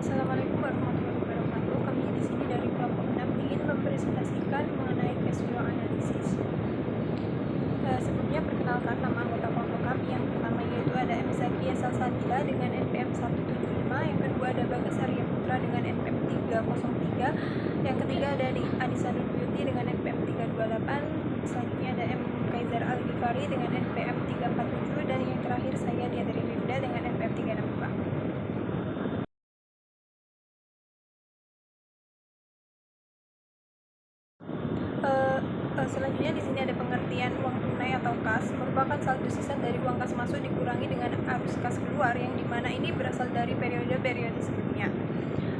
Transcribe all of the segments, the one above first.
Assalamualaikum warahmatullahi wabarakatuh. Kami di sini dari kelompok 6 ingin mempresentasikan mengenai cash flow analysis. Sebelumnya perkenalkan nama anggota kelompok kami. Yang pertama yaitu ada M. Zakia Salsabila dengan NPM 175, yang kedua ada Bagas Arya Putra dengan NPM 303, yang ketiga ada Anissa Nur Beauty dengan NPM 328, selanjutnya ada M. Kaizar Al Ghifari dengan NPM 347, dan yang terakhir saya Diadri Linda dengan NPM 362. Selanjutnya di sini ada pengertian uang tunai atau kas, merupakan saldo sisa dari uang kas masuk dikurangi dengan arus kas keluar, yang dimana ini berasal dari periode-periode sebelumnya.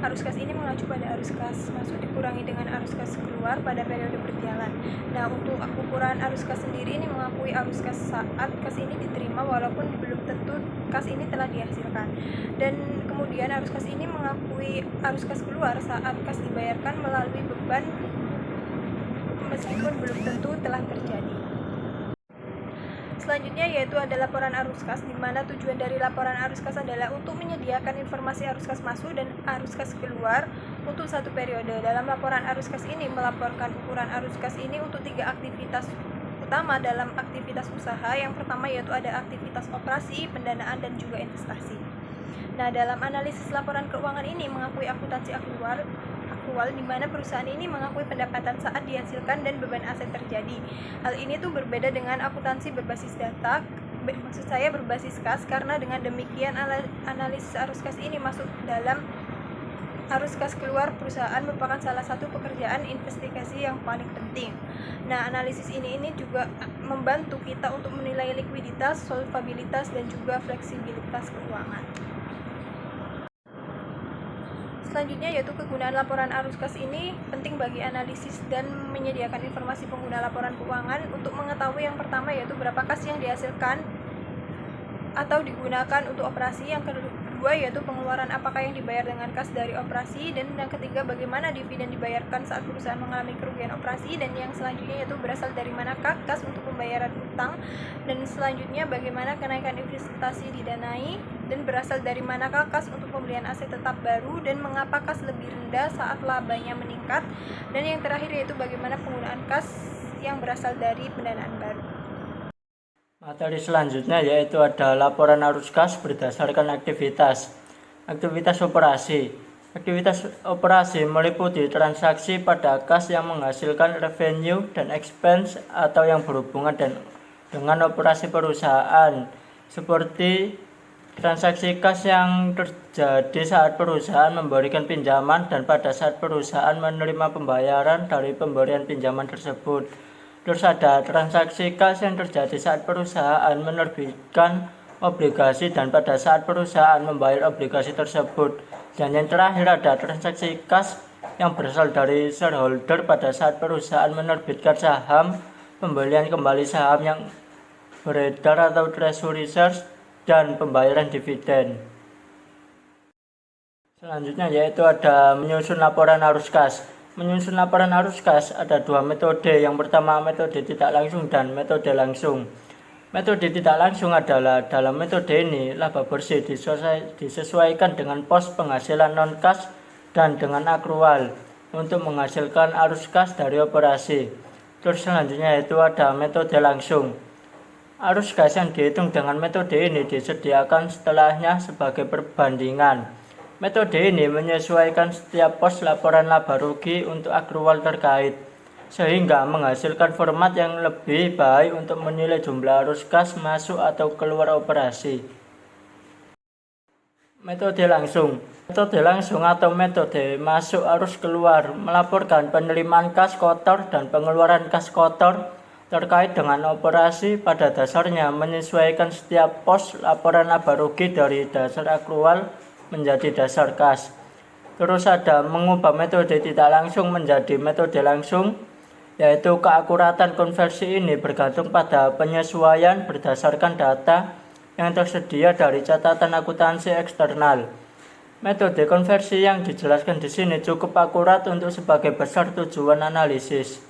Arus kas ini mengacu pada arus kas masuk dikurangi dengan arus kas keluar pada periode berjalan. Nah, untuk ukuran arus kas sendiri ini mengakui arus kas saat kas ini diterima walaupun belum tentu kas ini telah dihasilkan. Dan kemudian arus kas ini mengakui arus kas keluar saat kas dibayarkan melalui beban meskipun belum tentu telah terjadi. Selanjutnya yaitu ada laporan arus kas, di mana tujuan dari laporan arus kas adalah untuk menyediakan informasi arus kas masuk dan arus kas keluar untuk satu periode. Dalam laporan arus kas ini melaporkan ukuran arus kas ini untuk 3 aktivitas utama dalam aktivitas usaha. Yang pertama yaitu ada aktivitas operasi, pendanaan, dan juga investasi. Nah, dalam analisis laporan keuangan ini mengakui akuntansi aktual, di mana perusahaan ini mengakui pendapatan saat dihasilkan dan beban aset terjadi. Hal ini tuh berbeda dengan akuntansi berbasis data, maksud saya berbasis kas, karena dengan demikian analisis arus kas ini masuk dalam arus kas keluar perusahaan merupakan salah satu pekerjaan investigasi yang paling penting. Nah, analisis ini juga membantu kita untuk menilai likuiditas, solvabilitas, dan juga fleksibilitas keuangan. Selanjutnya yaitu kegunaan laporan arus kas ini penting bagi analisis dan menyediakan informasi pengguna laporan keuangan untuk mengetahui yang pertama yaitu berapa kas yang dihasilkan atau digunakan untuk operasi, yang kedua yaitu pengeluaran apakah yang dibayar dengan kas dari operasi, dan yang ketiga bagaimana dividen dibayarkan saat perusahaan mengalami kerugian operasi, dan yang selanjutnya yaitu berasal dari manakah kas untuk pembayaran utang, dan selanjutnya bagaimana kenaikan investasi didanai, dan berasal dari manakah kas untuk pembelian aset tetap baru, dan mengapa kas lebih rendah saat labanya meningkat, dan yang terakhir yaitu bagaimana penggunaan kas yang berasal dari pendanaan baru. Materi selanjutnya yaitu ada laporan arus kas berdasarkan aktivitas. Aktivitas operasi. Aktivitas operasi meliputi transaksi pada kas yang menghasilkan revenue dan expense atau yang berhubungan dengan operasi perusahaan, seperti transaksi kas yang terjadi saat perusahaan memberikan pinjaman dan pada saat perusahaan menerima pembayaran dari pemberian pinjaman tersebut. Terus ada transaksi kas yang terjadi saat perusahaan menerbitkan obligasi dan pada saat perusahaan membayar obligasi tersebut. Dan yang terakhir ada transaksi kas yang berasal dari shareholder pada saat perusahaan menerbitkan saham, pembelian kembali saham yang beredar atau treasury shares, dan pembayaran dividen. Selanjutnya yaitu ada menyusun laporan arus kas. Menyusun laporan arus kas ada 2 metode. Yang pertama metode tidak langsung dan metode langsung. Metode tidak langsung adalah dalam metode ini laba bersih disesuaikan dengan pos penghasilan non kas dan dengan akrual untuk menghasilkan arus kas dari operasi. Terus selanjutnya itu ada metode langsung. Arus kas yang dihitung dengan metode ini disediakan setelahnya sebagai perbandingan. Metode ini menyesuaikan setiap pos laporan laba rugi untuk akrual terkait, sehingga menghasilkan format yang lebih baik untuk menilai jumlah arus kas masuk atau keluar operasi. Metode langsung. Metode langsung atau metode masuk arus keluar melaporkan penerimaan kas kotor dan pengeluaran kas kotor terkait dengan operasi. Pada dasarnya menyesuaikan setiap pos laporan laba rugi dari dasar akrual menjadi dasar kas. Terus ada mengubah metode tidak langsung menjadi metode langsung, yaitu keakuratan konversi ini bergantung pada penyesuaian berdasarkan data yang tersedia dari catatan akuntansi eksternal. Metode konversi yang dijelaskan di sini cukup akurat untuk sebagai besar tujuan analisis.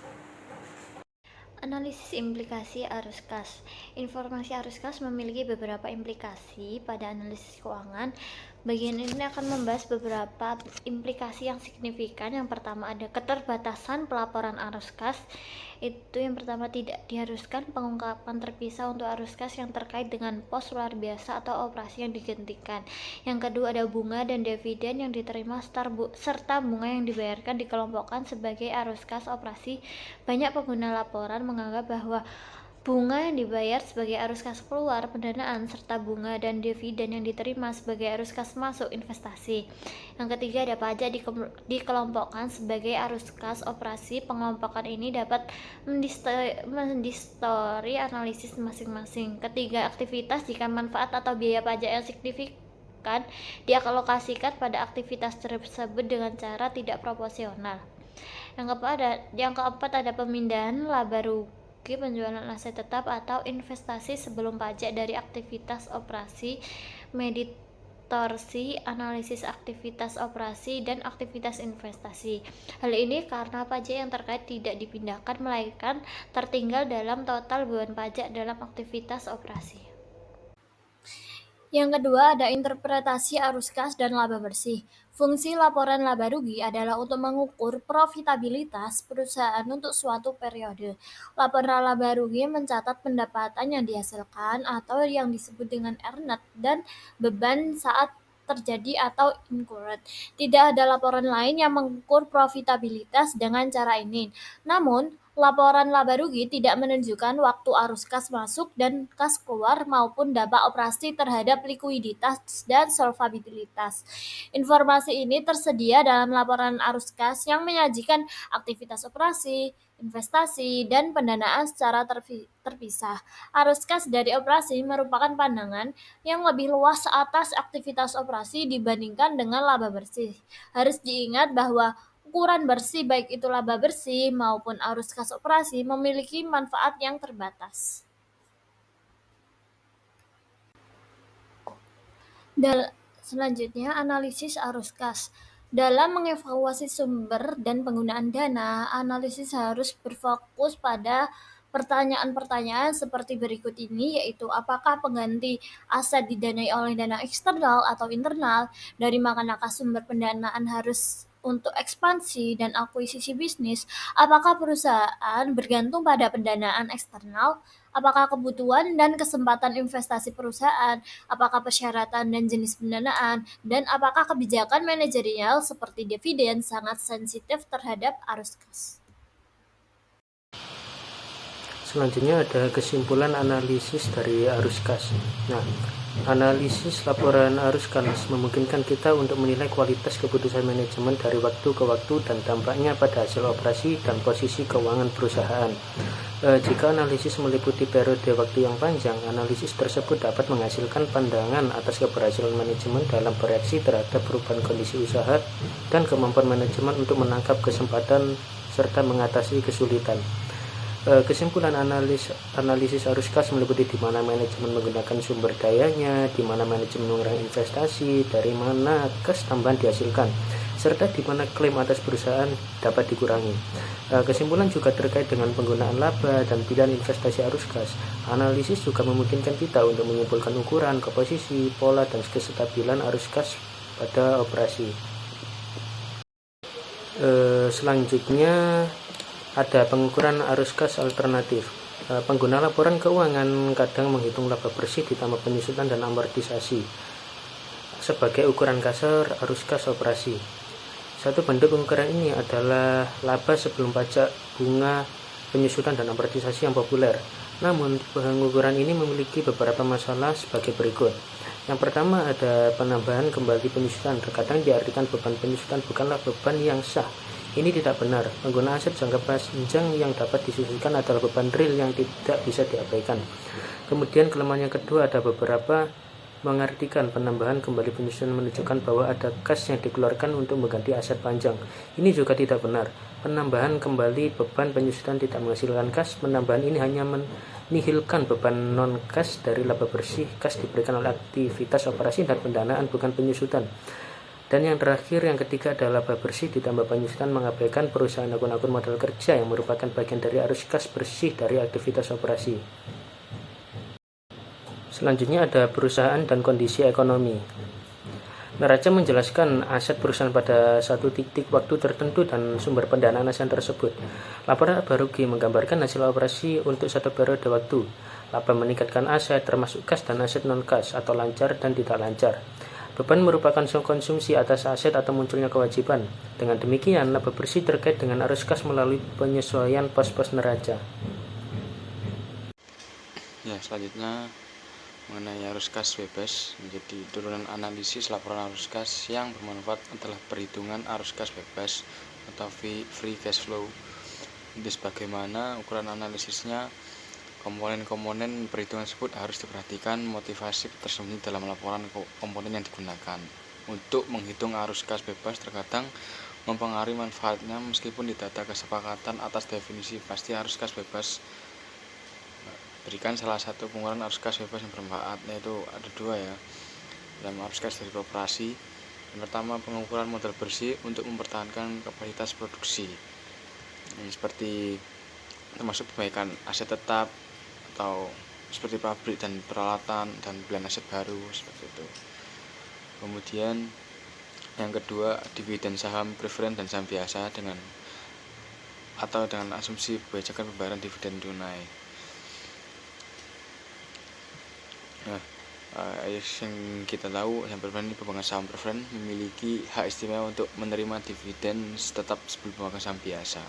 Analisis implikasi arus kas. Informasi arus kas memiliki beberapa implikasi pada analisis keuangan. Bagian ini akan membahas beberapa implikasi yang signifikan. Yang pertama ada keterbatasan pelaporan arus kas. Itu yang pertama, tidak diharuskan pengungkapan terpisah untuk arus kas yang terkait dengan pos luar biasa atau operasi yang digantikan. Yang kedua ada bunga dan dividen yang diterima serta bunga yang dibayarkan dikelompokkan sebagai arus kas operasi. Banyak pengguna laporan menganggap bahwa bunga yang dibayar sebagai arus kas keluar pendanaan serta bunga dan dividen yang diterima sebagai arus kas masuk investasi. Yang ketiga ada pajak dikelompokkan sebagai arus kas operasi. Pengelompokan ini dapat mendistori analisis masing-masing. Ketiga, aktivitas jika manfaat atau biaya pajak yang signifikan dialokasikan pada aktivitas tersebut dengan cara tidak proporsional. Yang keempat ada pemindahan laba rugi penjualan aset tetap atau investasi sebelum pajak dari aktivitas operasi, distorsi analisis aktivitas operasi dan aktivitas investasi. Hal ini karena pajak yang terkait tidak dipindahkan melainkan tertinggal dalam total beban pajak dalam aktivitas operasi. Yang kedua ada interpretasi arus kas dan laba bersih. Fungsi laporan laba rugi adalah untuk mengukur profitabilitas perusahaan untuk suatu periode. Laporan laba rugi mencatat pendapatan yang dihasilkan atau yang disebut dengan earned dan beban saat terjadi atau incurred. Tidak ada laporan lain yang mengukur profitabilitas dengan cara ini. Namun, laporan laba rugi tidak menunjukkan waktu arus kas masuk dan kas keluar maupun dampak operasi terhadap likuiditas dan solvabilitas. Informasi ini tersedia dalam laporan arus kas yang menyajikan aktivitas operasi, investasi, dan pendanaan secara terpisah. Arus kas dari operasi merupakan pandangan yang lebih luas atas aktivitas operasi dibandingkan dengan laba bersih. Harus diingat bahwa ukuran bersih baik itu laba bersih maupun arus kas operasi memiliki manfaat yang terbatas. Selanjutnya, analisis arus kas. Dalam mengevaluasi sumber dan penggunaan dana, analisis harus berfokus pada pertanyaan-pertanyaan seperti berikut ini, yaitu apakah pengganti aset didanai oleh dana eksternal atau internal, dari manakah sumber pendanaan harus untuk ekspansi dan akuisisi bisnis, apakah perusahaan bergantung pada pendanaan eksternal, apakah kebutuhan dan kesempatan investasi perusahaan, apakah persyaratan dan jenis pendanaan, dan apakah kebijakan manajerial seperti dividen sangat sensitif terhadap arus kas. Selanjutnya ada kesimpulan analisis dari arus kas. Nah, analisis laporan arus kas memungkinkan kita untuk menilai kualitas keputusan manajemen dari waktu ke waktu dan dampaknya pada hasil operasi dan posisi keuangan perusahaan. Jika analisis meliputi periode waktu yang panjang, analisis tersebut dapat menghasilkan pandangan atas keberhasilan manajemen dalam bereaksi terhadap perubahan kondisi usaha dan kemampuan manajemen untuk menangkap kesempatan serta mengatasi kesulitan. Kesimpulan analisis arus kas meliputi di mana manajemen menggunakan sumber dayanya, di mana manajemen mengurangi investasi, dari mana kas tambahan dihasilkan, serta di mana klaim atas perusahaan dapat dikurangi. Kesimpulan juga terkait dengan penggunaan laba dan pilihan investasi arus kas. Analisis juga memungkinkan kita untuk menyimpulkan ukuran, komposisi, pola, dan kestabilan arus kas pada operasi. Selanjutnya ada pengukuran arus kas alternatif. Pengguna laporan keuangan kadang menghitung laba bersih ditambah penyusutan dan amortisasi sebagai ukuran kasar arus kas operasi. Satu bentuk pengukuran ini adalah laba sebelum pajak, bunga, penyusutan, dan amortisasi yang populer. Namun, pengukuran ini memiliki beberapa masalah sebagai berikut. Yang pertama ada penambahan kembali penyusutan. Terkadang diartikan beban penyusutan bukanlah beban yang sah. Ini tidak benar. Pengguna aset jangka panjang yang dapat disusulkan adalah beban real yang tidak bisa diabaikan. Kemudian kelemahan yang kedua ada beberapa mengartikan penambahan kembali penyusutan menunjukkan bahwa ada kas yang dikeluarkan untuk mengganti aset panjang. Ini juga tidak benar. Penambahan kembali beban penyusutan tidak menghasilkan kas. Penambahan ini hanya menihilkan beban non-kas dari laba bersih. Kas diberikan oleh aktivitas operasi dan pendanaan, bukan penyusutan. Dan yang terakhir, yang ketiga adalah laba bersih ditambah penyusutan mengabaikan perusahaan akun-akun modal kerja yang merupakan bagian dari arus kas bersih dari aktivitas operasi. Selanjutnya ada perusahaan dan kondisi ekonomi. Neraca menjelaskan aset perusahaan pada satu titik waktu tertentu dan sumber pendanaan aset tersebut. Laporan laba rugi menggambarkan hasil operasi untuk satu periode waktu. Laba meningkatkan aset termasuk kas dan aset non-kas atau lancar dan tidak lancar. Beban merupakan konsumsi atas aset atau munculnya kewajiban. Dengan demikian, laba bersih terkait dengan arus kas melalui penyesuaian pos-pos neraca. Ya, selanjutnya mengenai arus kas bebas, menjadi turunan analisis laporan arus kas yang bermanfaat adalah perhitungan arus kas bebas atau free cash flow. Itu sebagaimana ukuran analisisnya, komponen-komponen perhitungan tersebut harus diperhatikan motivasi tersembunyi dalam laporan komponen yang digunakan. Untuk menghitung arus kas bebas terkadang mempengaruhi manfaatnya meskipun tidak ada kesepakatan atas definisi pasti arus kas bebas. Berikan salah satu pengukuran arus kas bebas yang bermanfaat, yaitu ada dua ya dalam arus kas dari operasi. Yang pertama, pengukuran modal bersih untuk mempertahankan kapasitas produksi, ini seperti termasuk perbaikan aset tetap atau seperti pabrik dan peralatan dan pembelian aset baru seperti itu. Kemudian yang kedua, dividen saham preferen dan saham biasa dengan asumsi kebijakan pembayaran dividen tunai. Nah, yang kita tahu, yang preferen ini pemegang saham preferen memiliki hak istimewa untuk menerima dividen tetap sebelum pemegang saham biasa.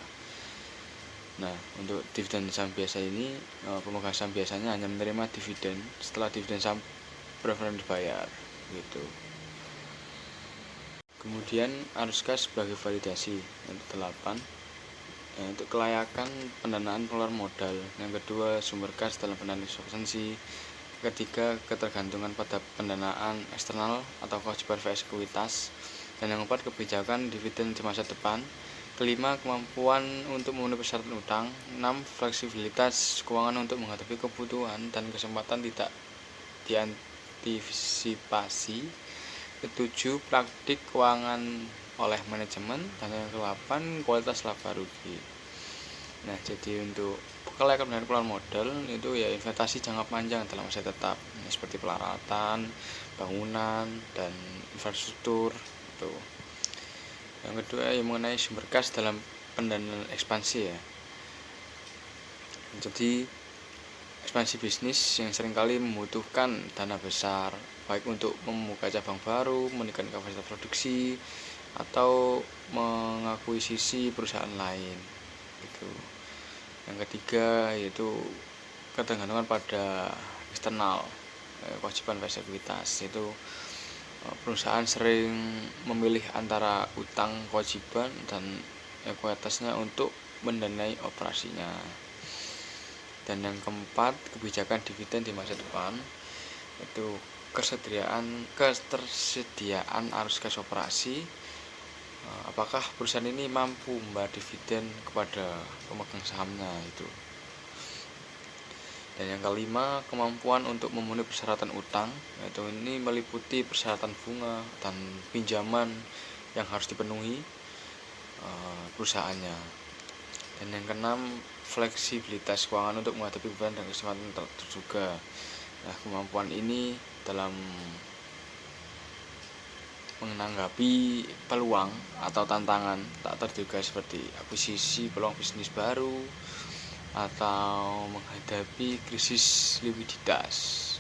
Nah, untuk dividen saham biasa ini, pemegang saham biasanya hanya menerima dividen setelah dividen saham preferen dibayar, gitu. Kemudian arus kas sebagai validasi. Yang ke-8, untuk kelayakan pendanaan pengeluaran modal. Yang kedua, sumber kas dalam pendanaan substansi. Ketiga, ketergantungan pada pendanaan eksternal atau kewajiban vs ekuitas. Dan yang keempat, kebijakan dividen di masa depan. Kelima, kemampuan untuk memenuhi persyaratan utang. 6, fleksibilitas keuangan untuk menghadapi kebutuhan dan kesempatan tidak diantisipasi. Ketujuh, praktik keuangan oleh manajemen. Dan yang ke-8, kualitas laba rugi. Nah, jadi untuk kelayakan pendanaan pengeluaran modal itu ya investasi jangka panjang dalam aset tetap, seperti peralatan, bangunan, dan infrastruktur itu. Yang kedua yang mengenai sumber kas dalam pendanaan ekspansi ya. Jadi ekspansi bisnis yang seringkali membutuhkan dana besar, baik untuk membuka cabang baru, meningkatkan kapasitas produksi, atau mengakuisisi perusahaan lain gitu. Yang ketiga yaitu ketergantungan pada eksternal, kewajiban vs ekuitas. Itu perusahaan sering memilih antara utang kewajiban dan ekuitasnya untuk mendanai operasinya. Dan yang keempat, kebijakan dividen di masa depan, itu ketersediaan arus kas operasi. Apakah perusahaan ini mampu membayar dividen kepada pemegang sahamnya itu. Dan yang kelima, kemampuan untuk memenuhi persyaratan utang, yaitu ini meliputi persyaratan bunga dan pinjaman yang harus dipenuhi perusahaannya. Dan yang keenam, fleksibilitas keuangan untuk menghadapi beban dan kesempatan terduga. Nah, kemampuan ini dalam menanggapi peluang atau tantangan tak terduga seperti akuisisi peluang bisnis baru atau menghadapi krisis likuiditas.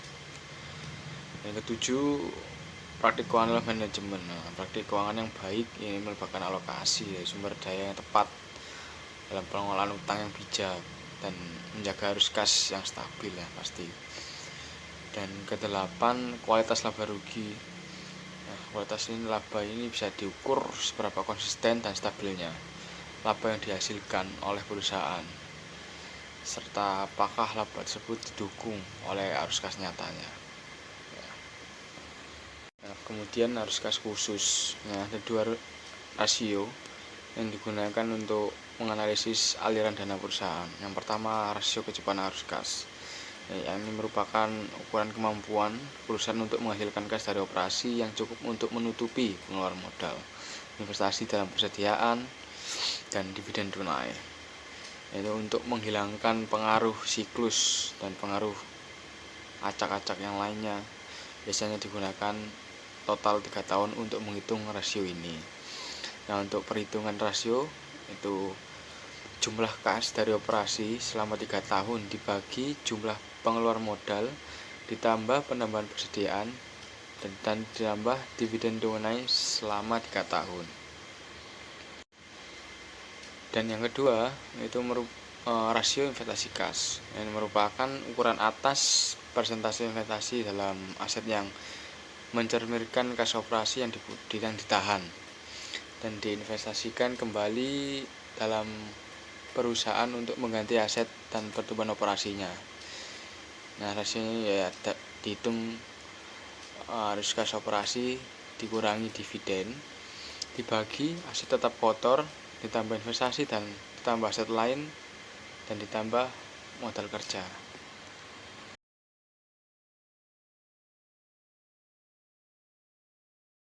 Yang ketujuh, praktik keuangan manajemen. Praktik keuangan yang baik ini melibatkan alokasi sumber daya yang tepat dalam pengelolaan utang yang bijak dan menjaga arus kas yang stabil ya pasti. Dan kedelapan, kualitas laba rugi. Kualitas laba ini bisa diukur seberapa konsisten dan stabilnya laba yang dihasilkan oleh perusahaan, serta apakah laba tersebut didukung oleh arus kas nyatanya. Nah, kemudian arus kas khusus. Nah, ada dua rasio yang digunakan untuk menganalisis aliran dana perusahaan. Yang pertama, rasio kecukupan arus kas. Yang ini merupakan ukuran kemampuan perusahaan untuk menghasilkan kas dari operasi yang cukup untuk menutupi pengeluaran modal, investasi dalam persediaan, dan dividen tunai. Itu untuk menghilangkan pengaruh siklus dan pengaruh acak-acak yang lainnya. Biasanya digunakan total 3 tahun untuk menghitung rasio ini. Nah, untuk perhitungan rasio itu jumlah kas dari operasi selama 3 tahun dibagi jumlah pengeluaran modal ditambah penambahan persediaan dan ditambah dividen tunai selama 3 tahun. Dan yang kedua itu rasio investasi kas, yang merupakan ukuran atas persentase investasi dalam aset yang mencerminkan kas operasi yang ditahan dan diinvestasikan kembali dalam perusahaan untuk mengganti aset dan pertumbuhan operasinya. Nah, rasionya ya dihitung arus kas operasi dikurangi dividen dibagi aset tetap kotor ditambah investasi dan ditambah aset lain dan ditambah modal kerja.